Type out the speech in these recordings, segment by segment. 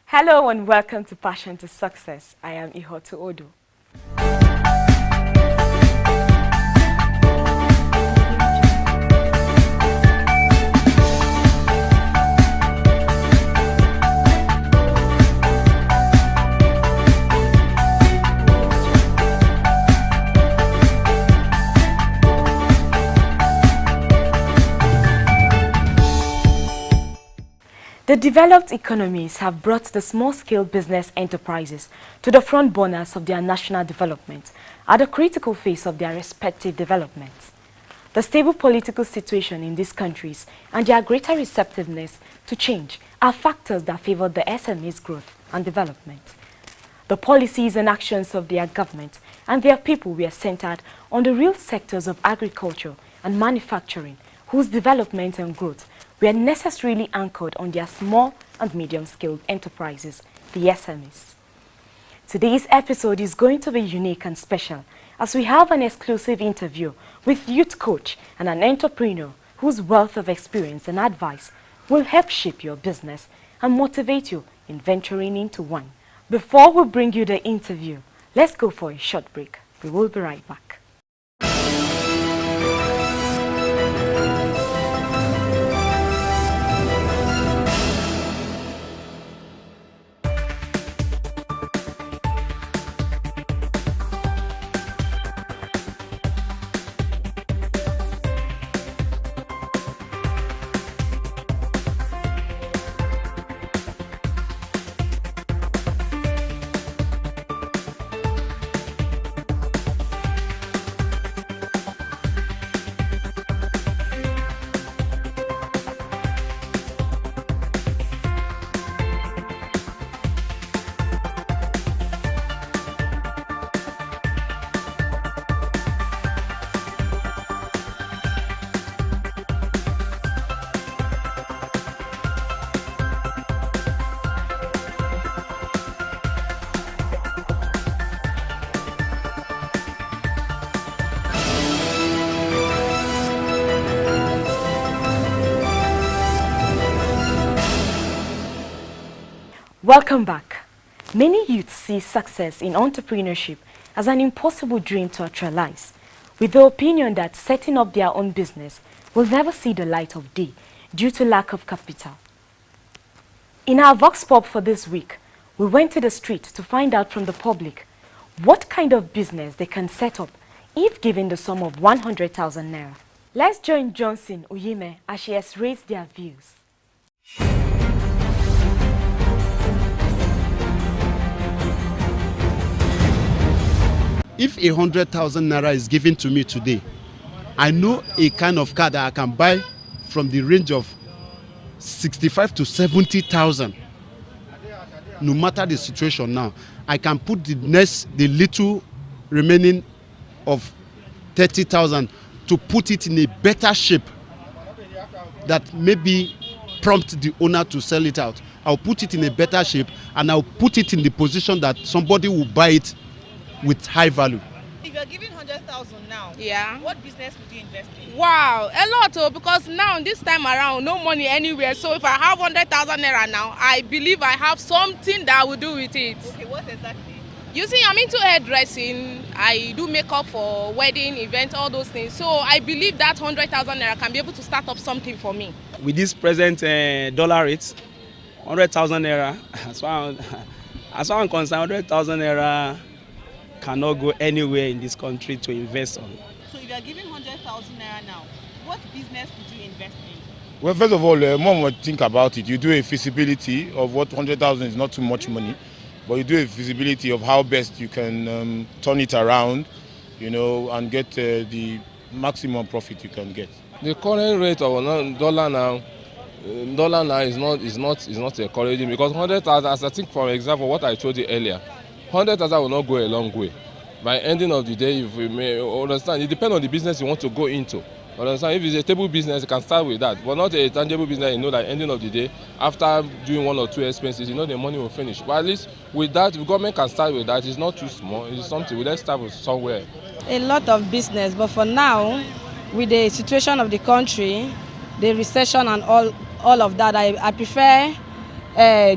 Hello and welcome to Passion to Success. I am Ihotu Odu. The developed economies have brought the small-scale business enterprises to the front burners of their national development at a critical phase of their respective developments. The stable political situation in these countries and their greater receptiveness to change are factors that favor the SMEs' growth and development. The policies and actions of their government and their people were centered on the real sectors of agriculture and manufacturing, whose development and growth were necessarily anchored on their small and medium-scale enterprises, the SMEs. Today's episode is going to be unique and special as we have an exclusive interview with youth coach and an entrepreneur whose wealth of experience and advice will help shape your business and motivate you in venturing into one. Before we bring you the interview, let's go for a short break. We will be right back. Welcome back. Many youths see success in entrepreneurship as an impossible dream to actualize, with the opinion that setting up their own business will never see the light of day due to lack of capital. In our Vox Pop for this week, we went to the street to find out from the public what kind of business they can set up if given the sum of 100,000 naira. Let's join Johnson Uyime as she has raised their views. If 100,000 naira is given to me today, I know a kind of car that I can buy from the range of 65 to 70,000. No matter the situation now, I can put the little remaining of 30,000 to put it in a better shape that maybe prompt the owner to sell it out. I'll put it in a better shape and I'll put it in the position that somebody will buy it with high value. If you're giving 100,000 now, what business would you invest in? Wow, a lot, because now this time around, no money anywhere. So if I have 100,000 naira now, I believe I have something that I will do with it. Okay, what exactly? You see, I'm into hairdressing. I do makeup for wedding events, all those things. So I believe that 100,000 naira can be able to start up something for me. With this present dollar rate, 100,000 naira, as far as I'm concerned, 100,000 naira cannot go anywhere in this country to invest on. So if you are giving 100,000 naira now, what business would you invest in? Well, first of all, mom would think about it. You do a feasibility of what 100,000 is not too much money, but you do a feasibility of how best you can turn it around, and get the maximum profit you can get. The current rate of dollar now is not encouraging, because 100,000, as I think, for example, what I told you earlier, 100,000 will not go a long way. By ending of the day, if we may understand, it depends on the business you want to go into. Understand? If it's a table business, you can start with that. But not a tangible business, that ending of the day, after doing one or two expenses, the money will finish. But at least with that, the government can start with that. It's not too small. It's something. Let's start with somewhere. A lot of business, but for now, with the situation of the country, the recession and all of that, I prefer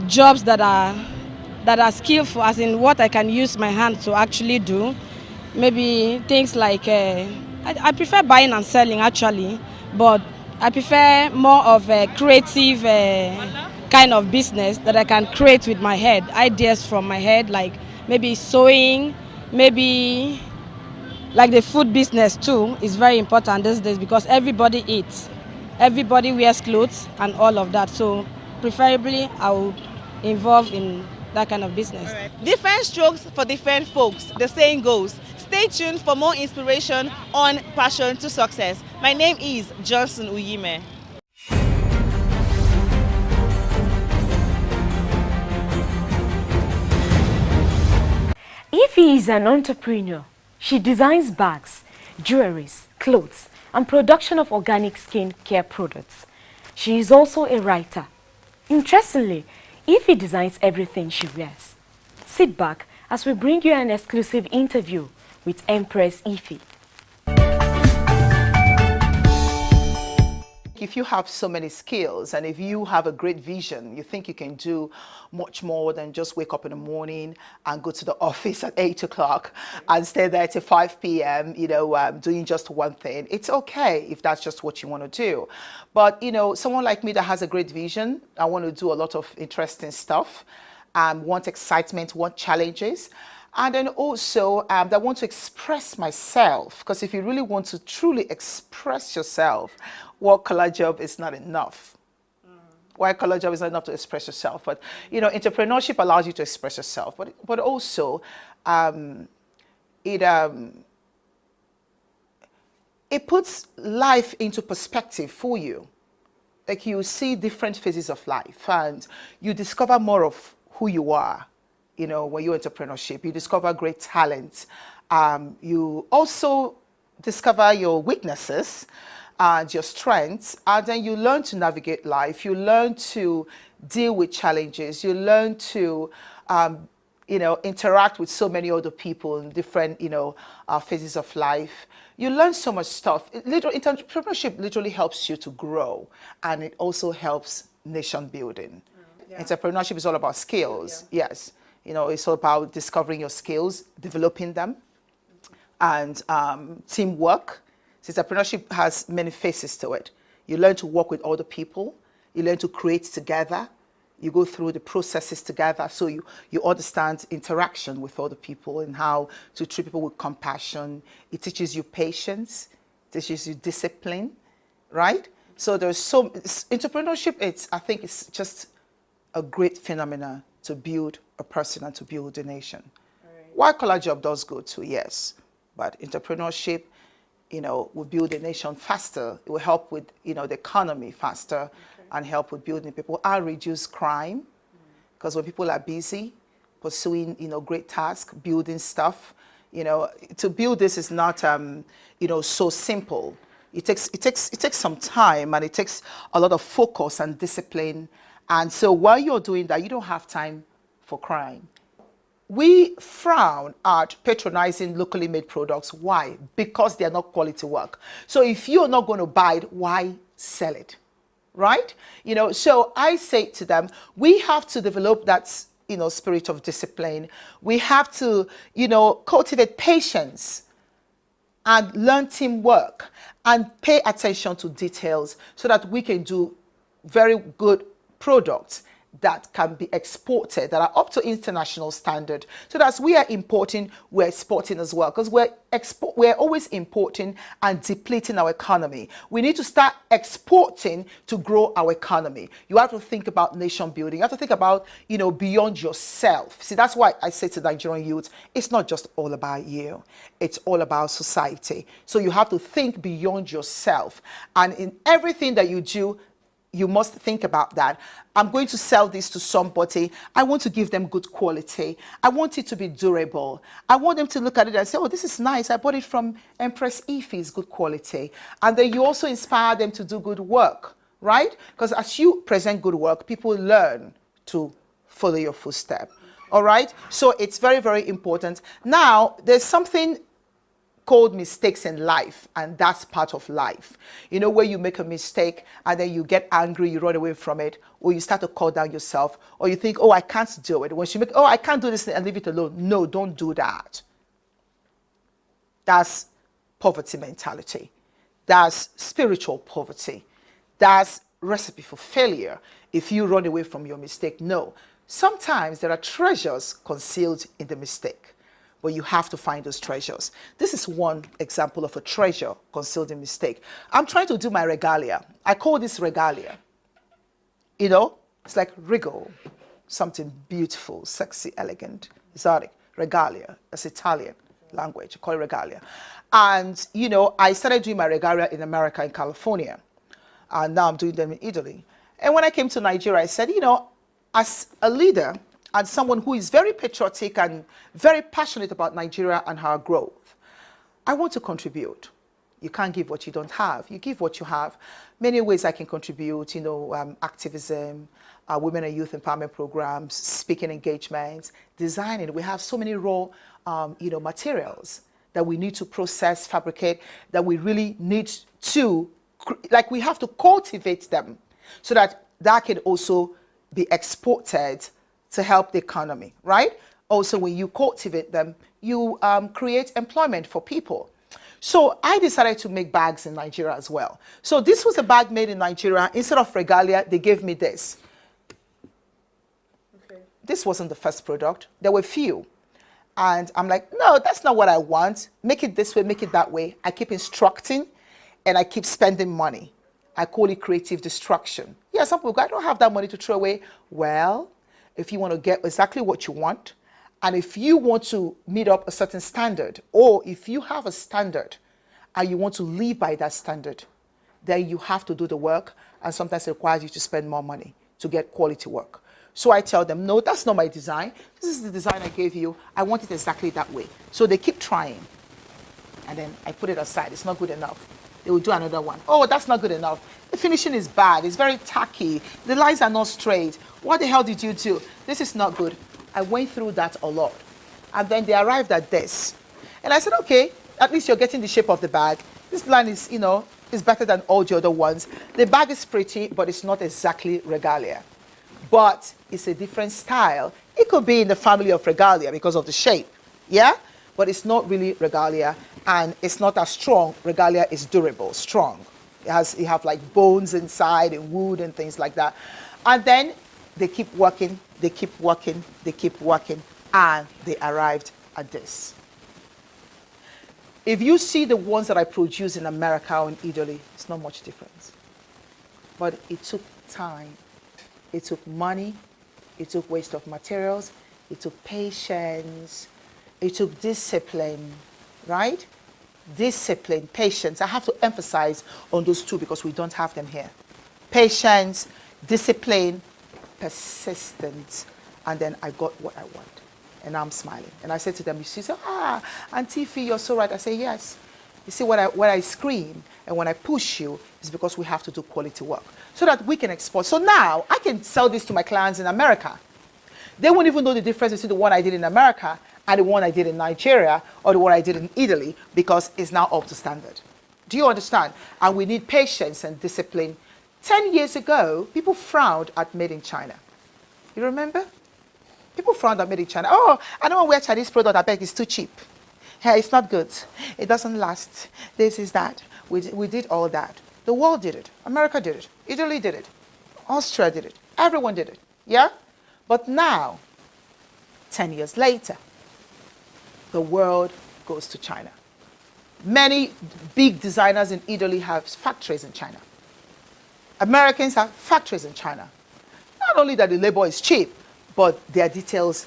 jobs that are skillful, as in what I can use my hand to actually do. Maybe things like I prefer buying and selling actually, but I prefer more of a creative kind of business that I can create with my head, ideas from my head, like maybe sewing, maybe like the food business too is very important these days because everybody eats, everybody wears clothes and all of that. So preferably I would involve in that kind of business. Different strokes for different folks, the saying goes. Stay tuned for more inspiration on Passion to Success. My name is Johnson Uyime. Ify is an entrepreneur. She designs bags, jewelries, clothes, and production of organic skin care products. She is also a writer. Interestingly, Ify designs everything she wears. Sit back as we bring you an exclusive interview with Empress Ify. If you have so many skills and if you have a great vision, you think you can do much more than just wake up in the morning and go to the office at 8 o'clock and stay there till 5 p.m., doing just one thing. It's okay if that's just what you want to do. But, someone like me that has a great vision, I want to do a lot of interesting stuff, want excitement, want challenges. And then also I want to express myself, because if you really want to truly express yourself, white-collar job is not enough. White-collar job is not enough to express yourself. But, entrepreneurship allows you to express yourself. But also, it puts life into perspective for you. Like you see different phases of life and you discover more of who you are. When you're entrepreneurship, you discover great talent. You also discover your weaknesses and your strengths, and then you learn to navigate life. You learn to deal with challenges. You learn to, interact with so many other people in different, phases of life. You learn so much stuff. Entrepreneurship literally helps you to grow, and it also helps nation building. Yeah. Entrepreneurship is all about skills. Yeah. Yes. It's all about discovering your skills, developing them, and teamwork. Since entrepreneurship has many faces to it. You learn to work with other people. You learn to create together. You go through the processes together. So you understand interaction with other people and how to treat people with compassion. It teaches you patience, teaches you discipline, right? So entrepreneurship, I think it's just a great phenomenon to build a person and to build a nation. Right. White-collar job does good too, yes. But entrepreneurship, will build a nation faster. It will help with, the economy faster, and help with building people and reduce crime. Because when people are busy pursuing, great tasks, building stuff, to build this is not, so simple. It takes some time, and it takes a lot of focus and discipline. And so while you're doing that, you don't have time for crime. We frown at patronizing locally made products. Why? Because they are not quality work. So if you're not going to buy it, why sell it? Right? So I say to them, we have to develop that, spirit of discipline. We have to, cultivate patience and learn teamwork and pay attention to details so that we can do very good products that can be exported, that are up to international standard. So that as we are importing, we're exporting as well, because we're always importing and depleting our economy. We need to start exporting to grow our economy. You have to think about nation building. You have to think about, beyond yourself. See, that's why I say to Nigerian youth, it's not just all about you. It's all about society. So you have to think beyond yourself. And in everything that you do, you must think about that. I'm going to sell this to somebody. I want to give them good quality. I want it to be durable. I want them to look at it and say, oh, this is nice. I bought it from Empress Ify's good quality. And then you also inspire them to do good work, right? Because as you present good work, people learn to follow your footsteps. All right? So it's very, very important. Now, there's something called mistakes in life, and that's part of life. You know, where you make a mistake and then you get angry, you run away from it, or you start to call down yourself, or you think, oh, I can't do it. Once you make, oh, I can't do this and leave it alone. No, don't do that. That's poverty mentality. That's spiritual poverty. That's recipe for failure if you run away from your mistake. No. Sometimes there are treasures concealed in the mistake, but you have to find those treasures. This is one example of a treasure concealed in mistake. I'm trying to do my regalia. I call this regalia. You know, it's like regal, something beautiful, sexy, elegant, exotic. Regalia, that's Italian language. I call it regalia. And, you know, I started doing my regalia in America, in California. And now I'm doing them in Italy. And when I came to Nigeria, I said, you know, as a leader and someone who is very patriotic and very passionate about Nigeria and her growth, I want to contribute. You can't give what you don't have. You give what you have. Many ways I can contribute, you know, activism, women and youth empowerment programs, speaking engagements, designing. We have so many raw, you know, materials that we need to process, fabricate, that we really need to, like we have to cultivate them so that that can also be exported to help the economy, right? Also, when you cultivate them, you create employment for people. So I decided to make bags in Nigeria as well. So this was a bag made in Nigeria. Instead of regalia, they gave me this. Okay. This wasn't the first product. There were few. And I'm like, no, that's not what I want. Make it this way, make it that way. I keep instructing and I keep spending money. I call it creative destruction. Yeah, some people go, I don't have that money to throw away. Well, if you want to get exactly what you want, and if you want to meet up a certain standard, or if you have a standard and you want to live by that standard, then you have to do the work, and sometimes it requires you to spend more money to get quality work. So I tell them, no, that's not my design. This is the design I gave you. I want it exactly that way. So they keep trying. And then I put it aside. It's not good enough. They will do another one. Oh, that's not good enough. The finishing is bad. It's very tacky. The lines are not straight. What the hell did you do? This is not good. I went through that a lot. And then they arrived at this. And I said, okay, at least you're getting the shape of the bag. This line is, you know, is better than all the other ones. The bag is pretty, but it's not exactly regalia. But it's a different style. It could be in the family of regalia because of the shape. Yeah? But it's not really regalia, and it's not as strong. Regalia is durable, strong. You have like bones inside and wood and things like that. And then they keep working, they keep working, they keep working, and they arrived at this. If you see the ones that I produce in America or in Italy, it's not much difference. But it took time, it took money, it took waste of materials, it took patience, it took discipline, right? Discipline, patience. I have to emphasize on those two because we don't have them here. Patience, discipline, persistence, and then I got what I want. And I'm smiling. And I said to them, you see, Auntie Fee, you're so right. I say, yes. You see, when I scream and when I push you, is because we have to do quality work so that we can export. So now I can sell this to my clients in America. They won't even know the difference between the one I did in America and the one I did in Nigeria or the one I did in Italy because it's now up to standard. Do you understand? And we need patience and discipline. 10 years ago, people frowned at made in China. You remember? People frowned at made in China. Oh, I don't want to wear Chinese product. I beg, it's too cheap. Hey, it's not good. It doesn't last. This is that. We did all that. The world did it. America did it. Italy did it. Austria did it. Everyone did it. Yeah? But now, 10 years later, the world goes to China. Many big designers in Italy have factories in China. Americans have factories in China. Not only that the labor is cheap, but their details,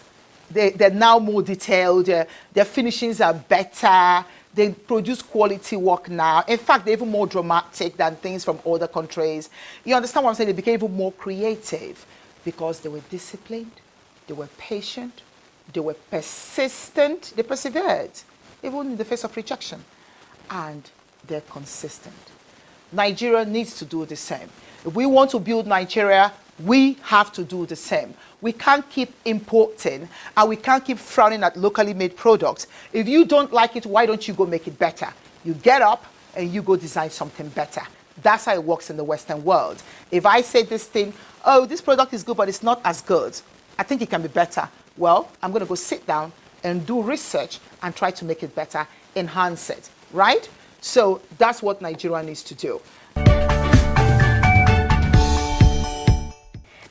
they're now more detailed, their finishings are better, they produce quality work now. In fact, they're even more dramatic than things from other countries. You understand what I'm saying? They became even more creative because they were disciplined, they were patient, they were persistent, they persevered, even in the face of rejection. And they're consistent. Nigeria needs to do the same. If we want to build Nigeria, We have to do the same. We can't keep importing and we can't keep frowning at locally made products. If you don't like it, why don't you go make it better? You get up and you go design something better. That's how it works in the Western world. If I say this thing, oh, this product is good, but it's not as good, I think it can be better. Well, I'm going to go sit down and do research and try to make it better, enhance it, right? So that's what Nigeria needs to do.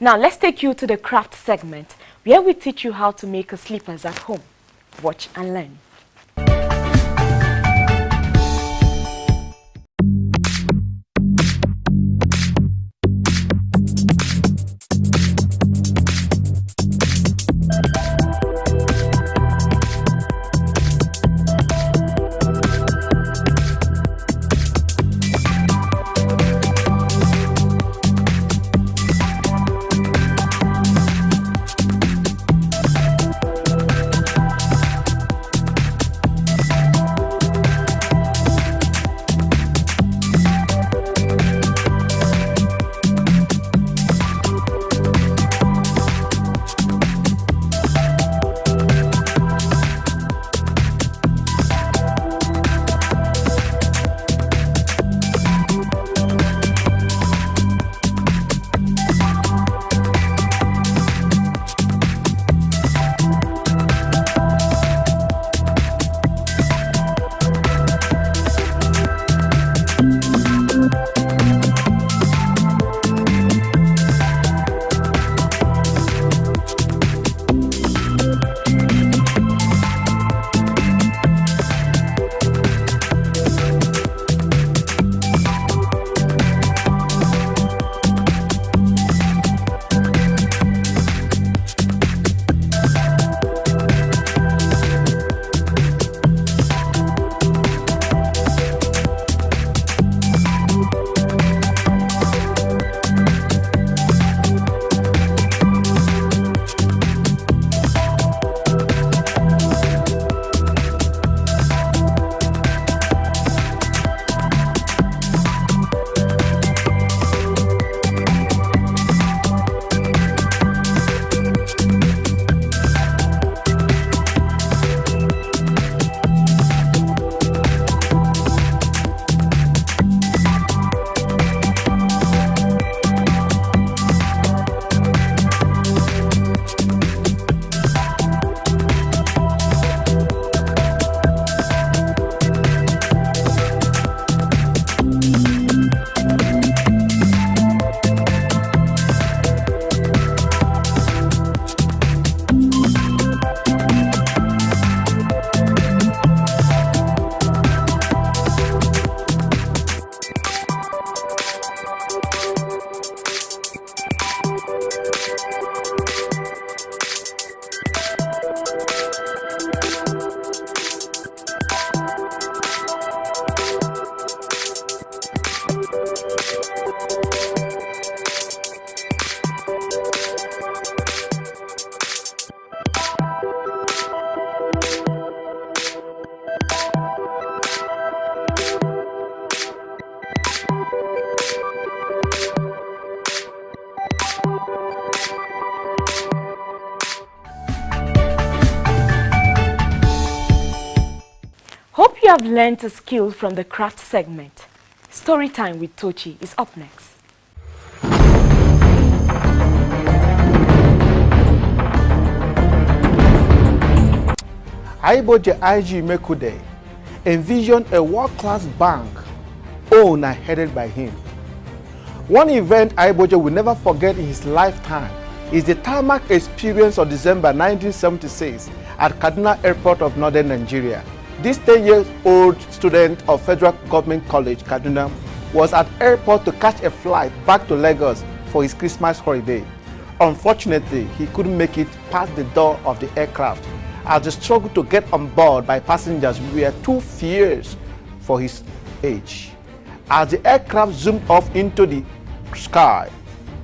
Now let's take you to the craft segment where we teach you how to make slippers at home. Watch and learn. Hope you have learned a skill from the craft segment. Story time with Tochi is up next. Aiboje IG Mekude envisioned a world-class bank owned and headed by him. One event Aiboje will never forget in his lifetime is the tarmac experience of December 1976 at Kaduna Airport of Northern Nigeria. This 10-year-old student of Federal Government College, Kaduna, was at airport to catch a flight back to Lagos for his Christmas holiday. Unfortunately, he couldn't make it past the door of the aircraft as the struggle to get on board by passengers were too fierce for his age. As the aircraft zoomed off into the sky,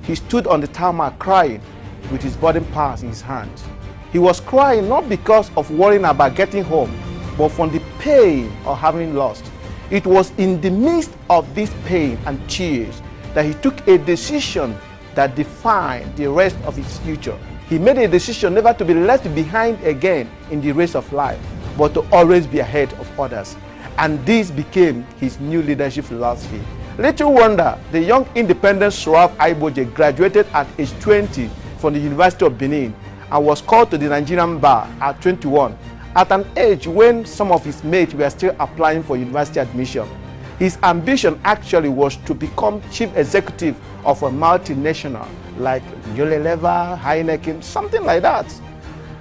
he stood on the tarmac crying with his boarding pass in his hand. He was crying not because of worrying about getting home, but from the pain of having lost. It was in the midst of this pain and tears that he took a decision that defined the rest of his future. He made a decision never to be left behind again in the race of life, but to always be ahead of others. And this became his new leadership philosophy. Little wonder the young independent Sourav Agboje graduated at age 20 from the University of Benin and was called to the Nigerian bar at 21, at an age when some of his mates were still applying for university admission. His ambition actually was to become chief executive of a multinational like Unilever, Heineken, something like that.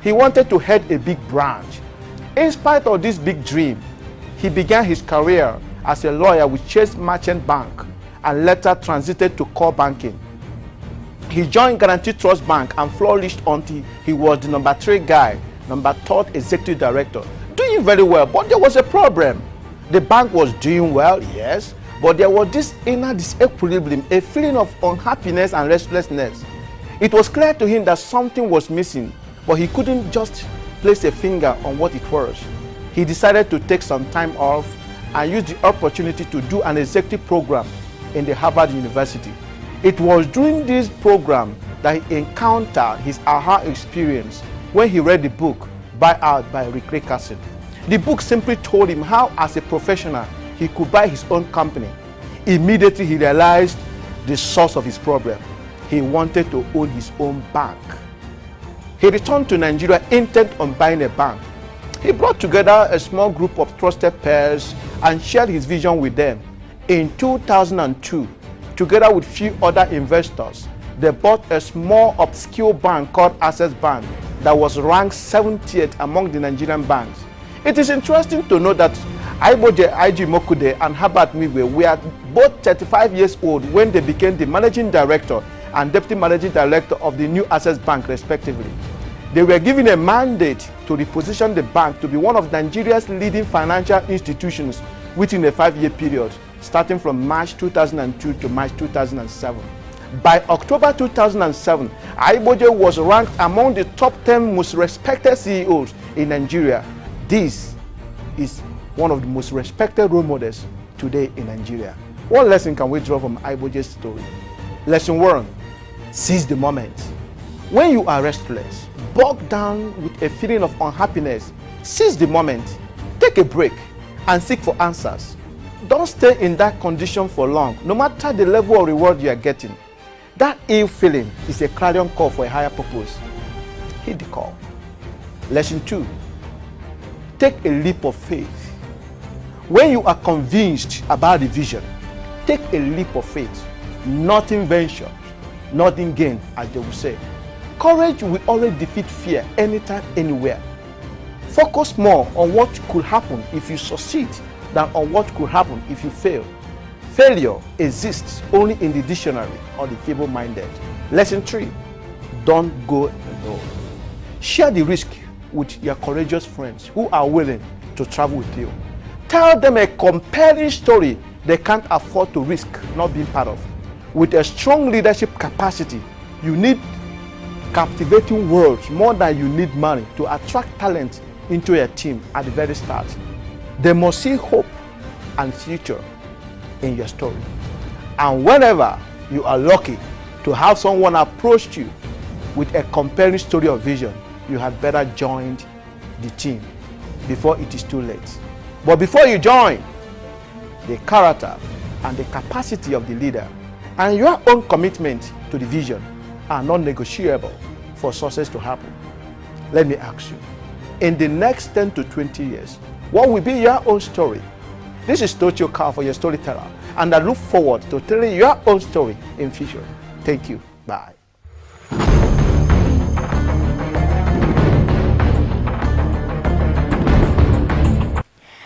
He wanted to head a big branch. In spite of this big dream, he began his career as a lawyer with Chase Merchant Bank and later transited to core banking. He joined Guaranty Trust Bank and flourished until he was the number 3 guy, number 3rd executive director, doing very well, but there was a problem. The bank was doing well, yes, but there was this inner disequilibrium, a feeling of unhappiness and restlessness. It was clear to him that something was missing, but he couldn't just place a finger on what it was. He decided to take some time off and use the opportunity to do an executive program in the Harvard University. It was during this program that he encountered his aha experience when he read the book Buyout by Rick Rickerson. The book simply told him how, as a professional, he could buy his own company. Immediately he realized the source of his problem. He wanted to own his own bank. He returned to Nigeria intent on buying a bank. He brought together a small group of trusted peers and shared his vision with them. In 2002, together with few other investors, they bought a small obscure bank called Access Bank that was ranked 70th among the Nigerian banks. It is interesting to note that Agboje Ajimokude and Herbert Migwe were both 35 years old when they became the managing director and deputy managing director of the new Access Bank, respectively. They were given a mandate to reposition the bank to be one of Nigeria's leading financial institutions within a 5-year period, starting from March 2002 to March 2007. By October 2007, Agboje was ranked among the top 10 most respected CEOs in Nigeria. This is one of the most respected role models today in Nigeria. What lesson can we draw from Agboje's story? Lesson 1, seize the moment. When you are restless, bogged down with a feeling of unhappiness, seize the moment, take a break, and seek for answers. Don't stay in that condition for long, no matter the level of reward you are getting. That ill feeling is a clarion call for a higher purpose. Heed the call. Lesson 2, take a leap of faith. When you are convinced about the vision, take a leap of faith. Nothing ventured, nothing gained, as they will say. Courage will always defeat fear anytime, anywhere. Focus more on what could happen if you succeed than on what could happen if you fail. Failure exists only in the dictionary of the feeble-minded. Lesson 3, don't go alone. Share the risk with your courageous friends who are willing to travel with you. Tell them a compelling story they can't afford to risk not being part of. With a strong leadership capacity, you need captivating words more than you need money to attract talent into your team at the very start. They must see hope and future in your story. And whenever you are lucky to have someone approach you with a compelling story of vision, you had better join the team before it is too late. But before you join, the character and the capacity of the leader and your own commitment to the vision are non-negotiable for success to happen. Let me ask you, in the next 10 to 20 years, what will be your own story? This is Tochio Carl for your storyteller, and I look forward to telling your own story in future. Thank you. Bye.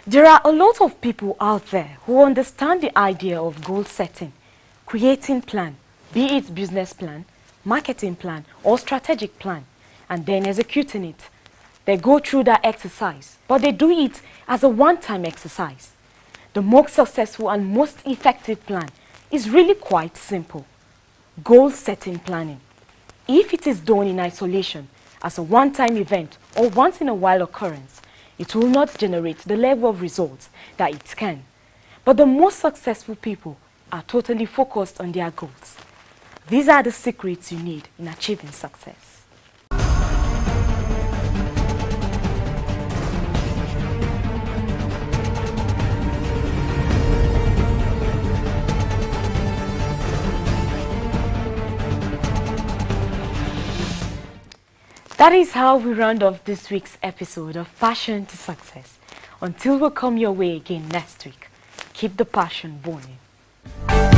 There are a lot of people out there who understand the idea of goal setting, creating plan, be it business plan, marketing plan, or strategic plan, and then executing it. They go through that exercise, but they do it as a one-time exercise. The most successful and most effective plan is really quite simple. Goal setting planning. If it is done in isolation, as a one-time event or once-in-a-while occurrence, it will not generate the level of results that it can. But the most successful people are totally focused on their goals. These are the secrets you need in achieving success. That is how we round off this week's episode of Passion to Success. Until we come your way again next week, keep the passion burning.